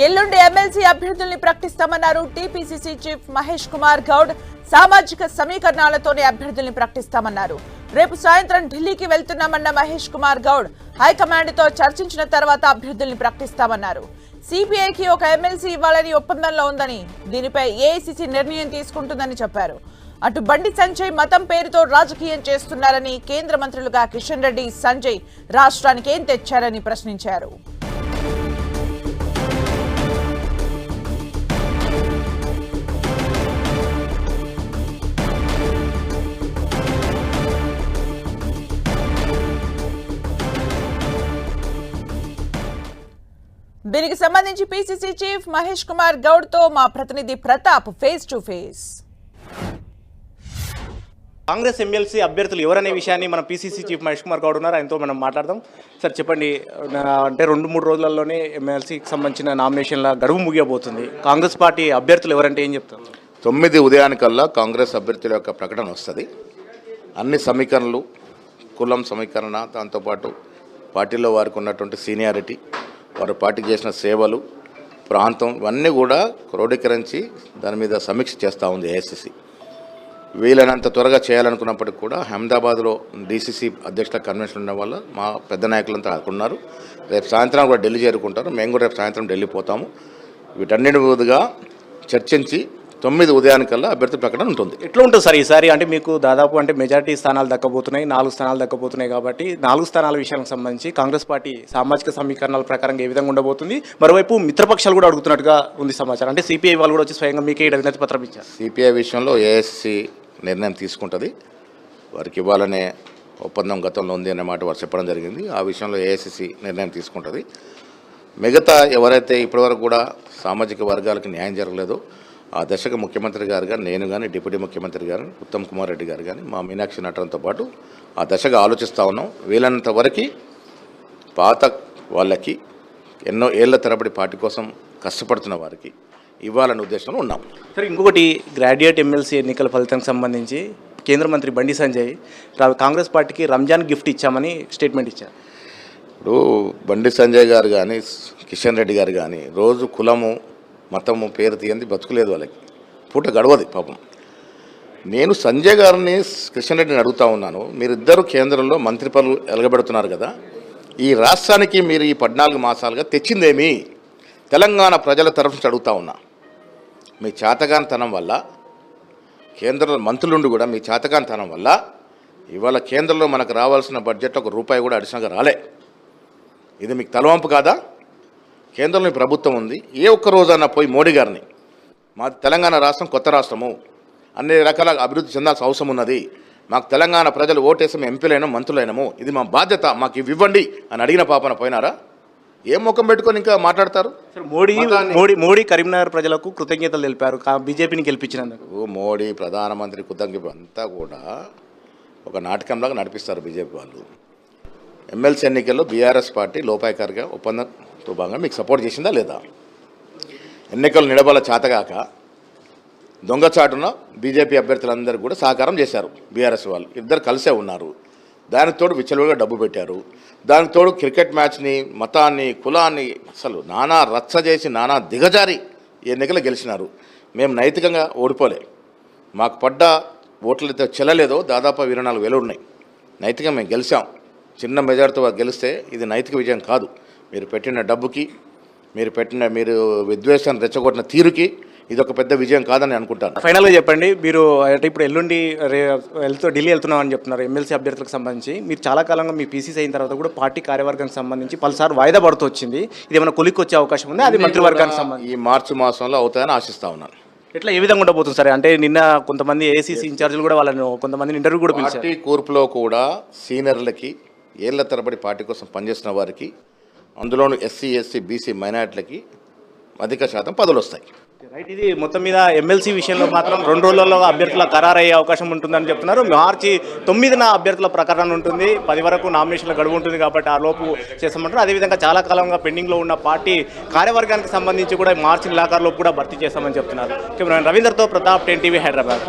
ఎల్లుండి ఎమ్మెల్సీ అభ్యర్థుల్ని ప్రకటిస్తామన్నారు TPCC chief Mahesh Kumar Goud. సామాజిక సమీకరణాలతోనే అభ్యర్థుల్ని ప్రకటిస్తామన్నారు. రేపు సాయంత్రం ఢిల్లీకి వెళ్తున్నామన్న మహేష్ కుమార్ గౌడ్ హైకమాండ్ తో చర్చించిన తర్వాత అభ్యర్థుల్ని ప్రకటిస్తామన్నారు. సిపిఐకి ఒక ఎమ్మెల్సీ ఇవ్వాలని ఒప్పందంలో ఉందని, దీనిపై ఏఐసీసీ నిర్ణయం తీసుకుంటుందని చెప్పారు. అటు బండి సంజయ్ మతం పేరుతో రాజకీయం చేస్తున్నారని, కేంద్ర మంత్రులుగా కిషన్ రెడ్డి, సంజయ్ రాష్ట్రానికి ఏం తెచ్చారని ప్రశ్నించారు. దీనికి సంబంధించి పీసీసీ చీఫ్ మహేష్ కుమార్ గౌడ్ తో మా ప్రతినిధి Pratap face to face. Congress MLC అభ్యర్థులు ఎవరనే విషయాన్ని మన పీసీసీ చీఫ్ మహేష్ కుమార్ గౌడ్ ఉన్నారు, ఆయనతో మనం మాట్లాడదాం. సార్ చెప్పండి, అంటే 2-3 రోజులలోనే ఎమ్మెల్సీకి సంబంధించిన నామినేషన్ల గడువు ముగియబోతుంది. కాంగ్రెస్ పార్టీ అభ్యర్థులు ఎవరంటే ఏం చెప్తారు? 9 ఉదయానికల్లా కాంగ్రెస్ అభ్యర్థుల యొక్క ప్రకటన వస్తుంది. అన్ని సమీకరణలు, కులం సమీకరణ, దాంతోపాటు పార్టీలో వారికి ఉన్నటువంటి సీనియారిటీ, వారు పార్టీకి చేసిన సేవలు, ప్రాంతం, ఇవన్నీ కూడా క్రోడీకరించి దాని మీద సమీక్ష చేస్తూ ఉంది ఏఐసీసీ. వీలైనంత త్వరగా చేయాలనుకున్నప్పటికీ కూడా అహ్మదాబాద్లో డీసీసీ అధ్యక్షుల కన్వెన్షన్ ఉండడం వల్ల మా పెద్ద నాయకులంతా అనుకున్నారు. రేపు సాయంత్రం కూడా ఢిల్లీ చేరుకుంటారు. మేము కూడా రేపు సాయంత్రం ఢిల్లీ పోతాము. వీటన్నిటి మీదుగా చర్చించి 9 ఉదయానికల్లా అభ్యర్థి ప్రకటన ఉంటుంది. ఎట్లా ఉంటుంది సార్ ఈసారి? అంటే మీకు దాదాపు అంటే మెజారిటీ స్థానాలు దక్కబోతున్నాయి, 4 స్థానాలు దక్కబోతున్నాయి. కాబట్టి 4 స్థానాల విషయానికి సంబంధించి కాంగ్రెస్ పార్టీ సామాజిక సమీకరణాల ప్రకారంగా ఏ విధంగా ఉండబోతుంది? మరోవైపు మిత్రపక్షాలు కూడా అడుగుతున్నట్టుగా ఉంది సమాచారం. అంటే సిపిఐ వాళ్ళు కూడా వచ్చి స్వయంగా మీకే వినతి పత్రం ఇచ్చారు. సిపిఐ విషయంలో ఏఐసీసీ నిర్ణయం తీసుకుంటుంది. వారికి ఇవ్వాలనే ఒప్పందం గతంలో ఉంది అనే మాట వారు చెప్పడం జరిగింది. ఆ విషయంలో ఏఐసీసీ నిర్ణయం తీసుకుంటుంది. మిగతా ఎవరైతే ఇప్పటివరకు కూడా సామాజిక వర్గాలకు న్యాయం జరగలేదో ఆ దశకు ముఖ్యమంత్రి గారు కానీ, నేను కానీ, డిప్యూటీ ముఖ్యమంత్రి గారు ఉత్తమ్ కుమార్ రెడ్డి గారు కానీ, మా మీనాక్షి నటనతో పాటు ఆ దశగా ఆలోచిస్తూ ఉన్నాం. వీలైనంత వరకు పాత వాళ్ళకి, ఎన్నో ఏళ్ల తరబడి పార్టీ కోసం కష్టపడుతున్న వారికి ఇవ్వాలనే ఉద్దేశంలో ఉన్నాం. సరే, ఇంకొకటి గ్రాడ్యుయేట్ ఎమ్మెల్సీ ఎన్నికల ఫలితానికి సంబంధించి కేంద్ర మంత్రి బండి సంజయ్ కాంగ్రెస్ పార్టీకి రంజాన్ గిఫ్ట్ ఇచ్చామని స్టేట్మెంట్ ఇచ్చారు. ఇప్పుడు బండి సంజయ్ గారు కానీ, కిషన్ రెడ్డి గారు కానీ రోజు కులము, మతము పేరు తీయంది బతుకులేదు, వాళ్ళకి పూట గడవది పాపం. నేను సంజయ్ గారిని, కిషన్ రెడ్డిని అడుగుతా ఉన్నాను, మీరిద్దరు కేంద్రంలో మంత్రి పనులు ఎలగబెడుతున్నారు కదా, ఈ రాష్ట్రానికి మీరు ఈ 14 మాసాలుగా తెచ్చిందేమి? తెలంగాణ ప్రజల తరఫు నుంచి అడుగుతా ఉన్నా. మీ చేతగానితనం వల్ల, కేంద్ర మంత్రులుండి కూడా మీ చేతగానితనం వల్ల ఇవాళ కేంద్రంలో మనకు రావాల్సిన బడ్జెట్ ₹1 కూడా అడిషనల్గా రాలే. ఇది మీకు తలవంపు కాదా? కేంద్రంలో ప్రభుత్వం ఉంది. ఏ ఒక్క రోజన్నా పోయి మోడీ గారిని, మా తెలంగాణ రాష్ట్రం కొత్త రాష్ట్రము, అన్ని రకాల అభివృద్ధి చెందాల్సిన అవసరం ఉన్నది, మాకు తెలంగాణ ప్రజలు ఓటేసాము, ఎంపీలైనాము, మంత్రులైనాము, ఇది మా బాధ్యత, మాకు ఇవి ఇవ్వండి అని అడిగిన పాపన పోయినారా? ఏం ముఖం పెట్టుకొని ఇంకా మాట్లాడతారు? మోడీ కరీంనగర్ ప్రజలకు కృతజ్ఞతలు తెలిపారు బీజేపీని గెలిపించినందుకు. మోడీ ప్రధానమంత్రి కృతజ్ఞత అంతా కూడా ఒక నాటకంలాగా నడిపిస్తారు బీజేపీ వాళ్ళు. ఎమ్మెల్సీ ఎన్నికల్లో బీఆర్ఎస్ పార్టీ లోపాయకారిగా ఒప్పందంతో భాగంగా మీకు సపోర్ట్ చేసిందా లేదా? ఎన్నికలు నిలబల చేతగాక దొంగచాటున బీజేపీ అభ్యర్థులందరూ కూడా సహకారం చేశారు. బీఆర్ఎస్ వాళ్ళు ఇద్దరు కలిసే ఉన్నారు. దానికి తోడు విచ్చలవిడిగా డబ్బు పెట్టారు. దానికి తోడు క్రికెట్ మ్యాచ్ని, మతాన్ని, కులాన్ని అసలు నానా రచ్చ చేసి, నానా దిగజారి ఎన్నికలు గెలిచినారు. మేము నైతికంగా ఓడిపోలే. మాకు పడ్డ ఓట్లు అయితే చెల్లలేదో దాదాపు 24,000 ఉన్నాయి. నైతికంగా మేము గెలిచాం. చిన్న మెజార్టీతో గెలిస్తే ఇది నైతిక విజయం కాదు. మీరు పెట్టిన డబ్బుకి, మీరు విద్వేషాన్ని రెచ్చగొట్టిన తీరుకి ఇది ఒక పెద్ద విజయం కాదని అనుకుంటాను. ఫైనల్గా చెప్పండి, మీరు అంటే ఇప్పుడు ఎల్లుండి ఢిల్లీ వెళ్తున్నామని చెప్తున్నారు ఎమ్మెల్సీ అభ్యర్థులకు సంబంధించి. మీరు చాలా కాలంగా మీ పీసీసీ అయిన తర్వాత కూడా పార్టీ కార్యవర్గానికి సంబంధించి పలుసార్లు వాయిదా పడుతూ వచ్చింది. ఇది ఏమైనా కొలిక్కి వచ్చే అవకాశం ఉంది? అది మంత్రివర్గానికి సంబంధించి ఈ మార్చి మాసంలో అవుతాయని ఆశిస్తా ఉన్నాను. ఎట్లా ఏ విధంగా ఉండబోతుంది సార్? అంటే నిన్న కొంతమంది ఏసీసీ ఇన్ఛార్జీలు కూడా వాళ్ళని కొంతమంది ఇంటర్వ్యూ కూడా పిలిచారు. పార్టీ కూర్పులో కూడా సీనియర్లకి, ఏళ్ల తరబడి పార్టీ కోసం పనిచేసిన వారికి, అందులోనూ ఎస్సీ, ఎస్టీ, బీసీ, మైనారిటీలకి అధిక శాతం పదవులు వస్తాయి. రైట్, ఇది మొత్తం మీద ఎమ్మెల్సీ విషయంలో మాత్రం 2 రోజులలో అభ్యర్థుల ఖరారయ్యే అవకాశం ఉంటుందని చెప్తున్నారు. మార్చి 9న అభ్యర్థుల ప్రకటన ఉంటుంది. 10 వరకు నామినేషన్ల గడువు ఉంటుంది కాబట్టి ఆ లోపు చేస్తామంటారు. అదేవిధంగా చాలా కాలంగా పెండింగ్లో ఉన్న పార్టీ కార్యవర్గానికి సంబంధించి కూడా మార్చి నెలాఖరులోపు కూడా భర్తీ చేస్తామని చెప్తున్నారు. రవీందర్తో ప్రతాప్, 10 టీవీ, హైదరాబాద్.